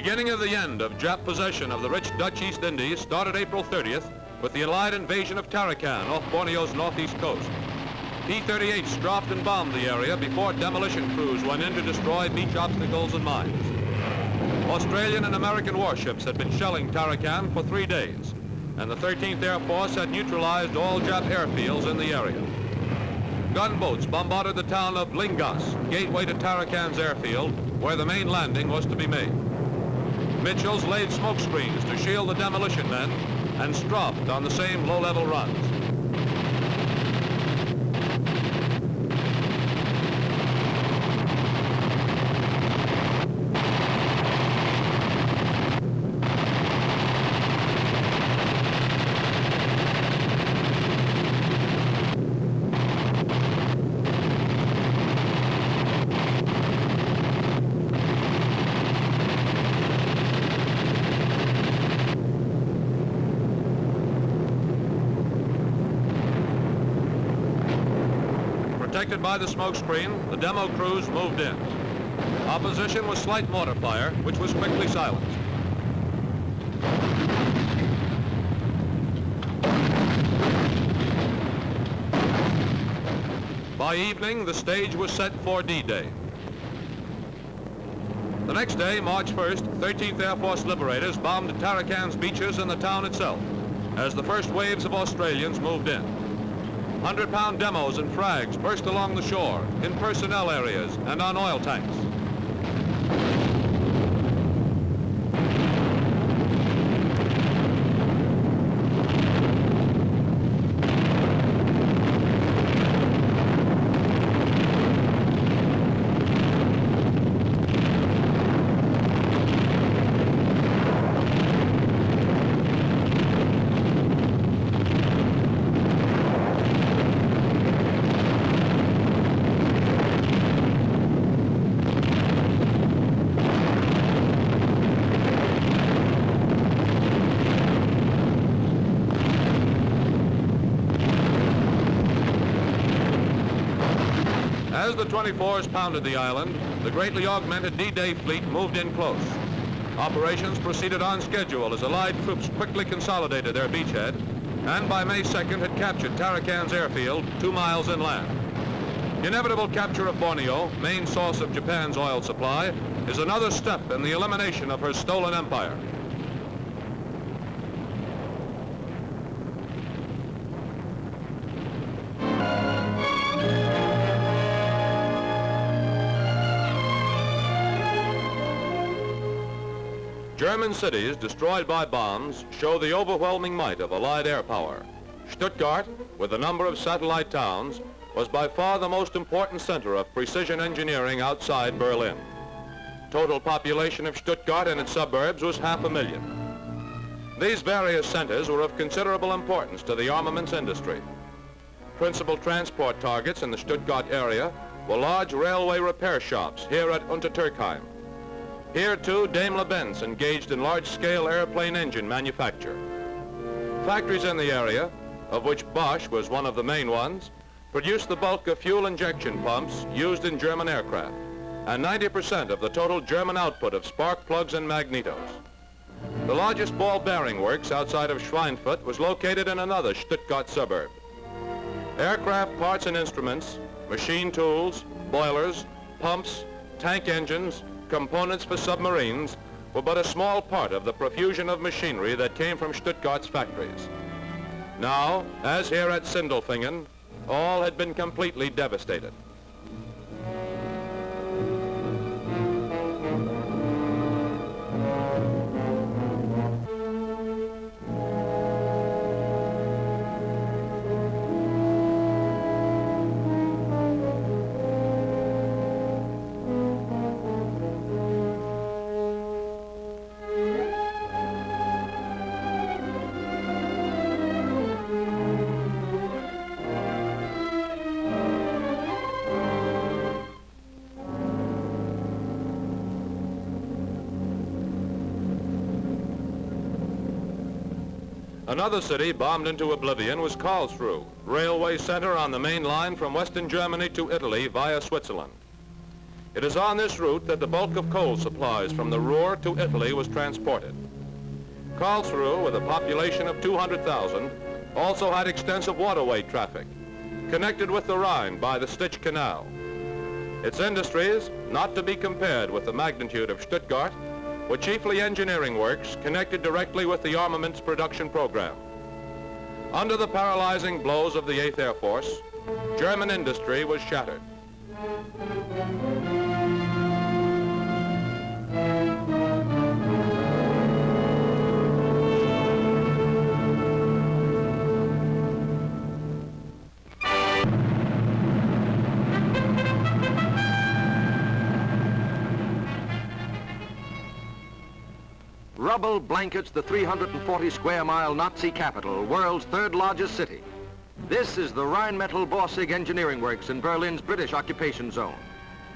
beginning of the end of Jap possession of the rich Dutch East Indies started April 30th with the Allied invasion of Tarakan off Borneo's northeast coast. P-38s dropped and bombed the area before demolition crews went in to destroy beach obstacles and mines. Australian and American warships had been shelling Tarakan for 3 days, and the 13th Air Force had neutralized all Jap airfields in the area. Gunboats bombarded the town of Lingas, gateway to Tarakan's airfield, where the main landing was to be made. Mitchells laid smoke screens to shield the demolition men and stropped on the same low-level runs. Protected by the smoke screen, the demo crews moved in. Opposition was slight mortar fire, which was quickly silenced. By evening, the stage was set for D-Day. The next day, March 1st, 13th Air Force Liberators bombed Tarakan's beaches and the town itself as the first waves of Australians moved in. 100-pound demos and frags burst along the shore, in personnel areas, and on oil tanks. As the 24s pounded the island, the greatly augmented D-Day fleet moved in close. Operations proceeded on schedule as Allied troops quickly consolidated their beachhead and by May 2nd had captured Tarakan's airfield 2 miles inland. Inevitable capture of Borneo, main source of Japan's oil supply, is another step in the elimination of her stolen empire. German cities destroyed by bombs show the overwhelming might of Allied air power. Stuttgart, with a number of satellite towns, was by far the most important center of precision engineering outside Berlin. Total population of Stuttgart and its suburbs was 500,000. These various centers were of considerable importance to the armaments industry. Principal transport targets in the Stuttgart area were large railway repair shops here at Untertürkheim. Here, too, Daimler-Benz engaged in large-scale airplane engine manufacture. Factories in the area, of which Bosch was one of the main ones, produced the bulk of fuel injection pumps used in German aircraft, and 90% of the total German output of spark plugs and magnetos. The largest ball bearing works outside of Schweinfurt was located in another Stuttgart suburb. Aircraft parts and instruments, machine tools, boilers, pumps, tank engines, components for submarines were but a small part of the profusion of machinery that came from Stuttgart's factories. Now, as here at Sindelfingen, all had been completely devastated. Another city bombed into oblivion was Karlsruhe, railway center on the main line from Western Germany to Italy via Switzerland. It is on this route that the bulk of coal supplies from the Ruhr to Italy was transported. Karlsruhe, with a population of 200,000, also had extensive waterway traffic, connected with the Rhine by the Stitch Canal. Its industries, not to be compared with the magnitude of Stuttgart, were chiefly engineering works connected directly with the armaments production program. Under the paralyzing blows of the 8th Air Force, German industry was shattered. Rubble blankets the 340-square-mile Nazi capital, world's third largest city. This is the Rheinmetall-Borsig Engineering Works in Berlin's British occupation zone.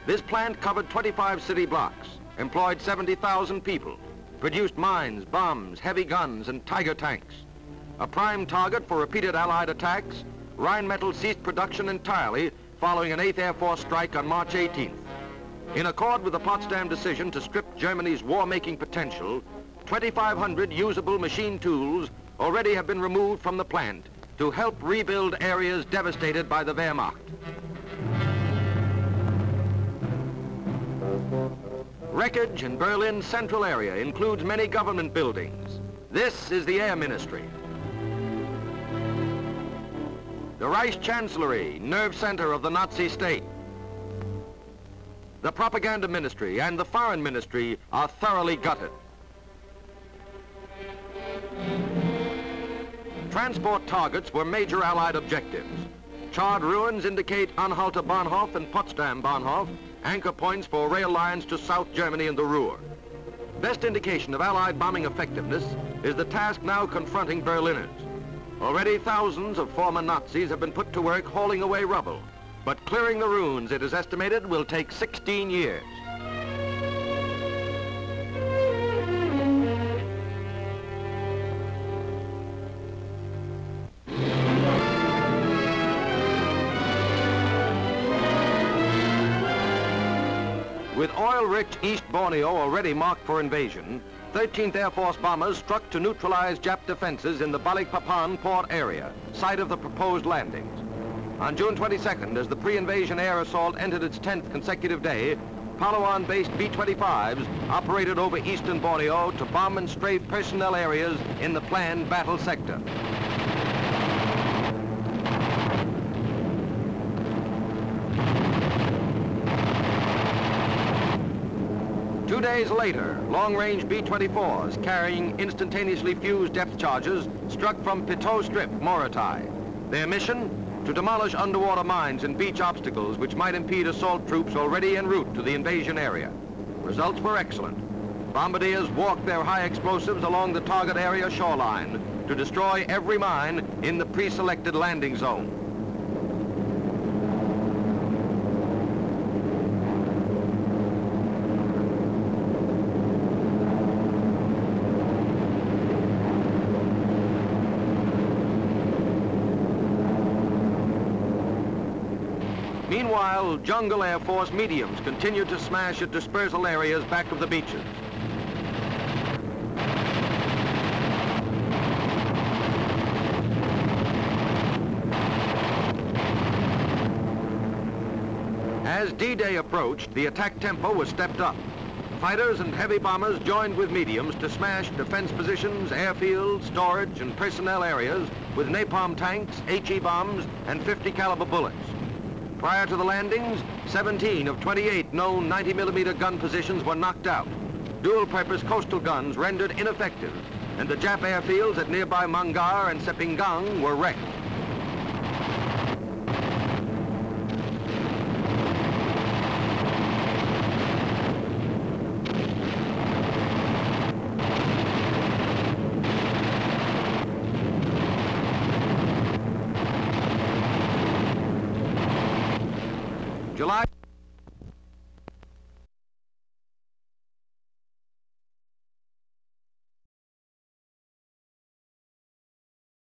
This plant covered 25 city blocks, employed 70,000 people, produced mines, bombs, heavy guns, and Tiger tanks. A prime target for repeated Allied attacks, Rheinmetall ceased production entirely following an 8th Air Force strike on March 18th. In accord with the Potsdam decision to strip Germany's war-making potential, 2,500 usable machine tools already have been removed from the plant to help rebuild areas devastated by the Wehrmacht. Wreckage in Berlin's central area includes many government buildings. This is the Air Ministry. The Reichschancellery, nerve center of the Nazi state. The Propaganda Ministry and the Foreign Ministry are thoroughly gutted. Transport targets were major Allied objectives. Charred ruins indicate Anhalter Bahnhof and Potsdam Bahnhof, anchor points for rail lines to South Germany and the Ruhr. Best indication of Allied bombing effectiveness is the task now confronting Berliners. Already thousands of former Nazis have been put to work hauling away rubble, but clearing the ruins, it is estimated, will take 16 years. With oil-rich East Borneo already marked for invasion, 13th Air Force bombers struck to neutralize Jap defenses in the Balikpapan port area, site of the proposed landings. On June 22nd, as the pre-invasion air assault entered its 10th consecutive day, Palawan-based B-25s operated over eastern Borneo to bomb and strafe personnel areas in the planned battle sector. Two days later, long-range B-24s carrying instantaneously fused depth charges struck from Pitot Strip, Morotai. Their mission? To demolish underwater mines and beach obstacles which might impede assault troops already en route to the invasion area. Results were excellent. Bombardiers walked their high explosives along the target area shoreline to destroy every mine in the pre-selected landing zone. Meanwhile, Jungle Air Force mediums continued to smash at dispersal areas back of the beaches. As D-Day approached, the attack tempo was stepped up. Fighters and heavy bombers joined with mediums to smash defense positions, airfields, storage, and personnel areas with napalm tanks, HE bombs, and 50 caliber bullets. Prior to the landings, 17 of 28 known 90mm gun positions were knocked out. Dual-purpose coastal guns rendered ineffective, and the Jap airfields at nearby Mangar and Sepinggang were wrecked.